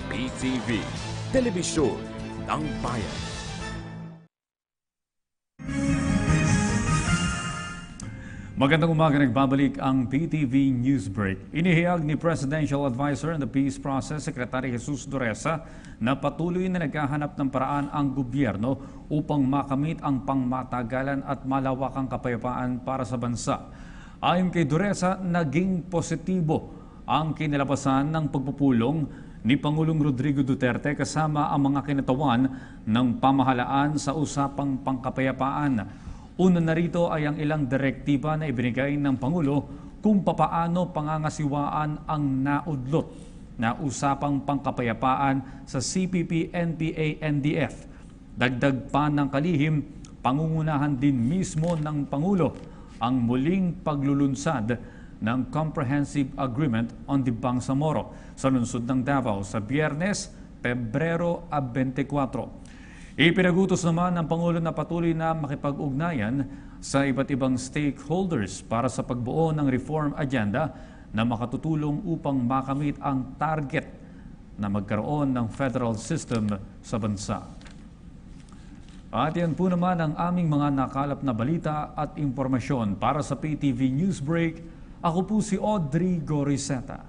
PTV, Telebisyon ng Bayan. Magandang umaga, nagbabalik ang PTV Newsbreak. Inihayag ni Presidential Advisor on the Peace Process, Secretary Jesus Dureza, na patuloy na naghahanap ng paraan ang gobyerno upang makamit ang pangmatagalan at malawakang kapayapaan para sa bansa. Ayon kay Dureza, naging positibo ang kinalabasan ng pagpupulong ni Pangulong Rodrigo Duterte kasama ang mga kinatawan ng pamahalaan sa usapang pangkapayapaan. Una na rito ay ang ilang direktiba na ibinigay ng Pangulo kung papaano pangangasiwaan ang naudlot na usapang pangkapayapaan sa CPP, NPA, NDF. Dagdag pa ng kalihim, pangungunahan din mismo ng Pangulo ang muling paglulunsad ng Comprehensive Agreement on the Bangsamoro sa lungsod ng Davao sa Biyernes, Pebrero 24. Ipinagutos naman ng Pangulo na patuloy na makipag-ugnayan sa iba't ibang stakeholders para sa pagbuo ng reform agenda na makatutulong upang makamit ang target na magkaroon ng federal system sa bansa. At yan po naman ang aming mga nakalap na balita at impormasyon para sa PTV Newsbreak. Ako po si Audrey Goriseta.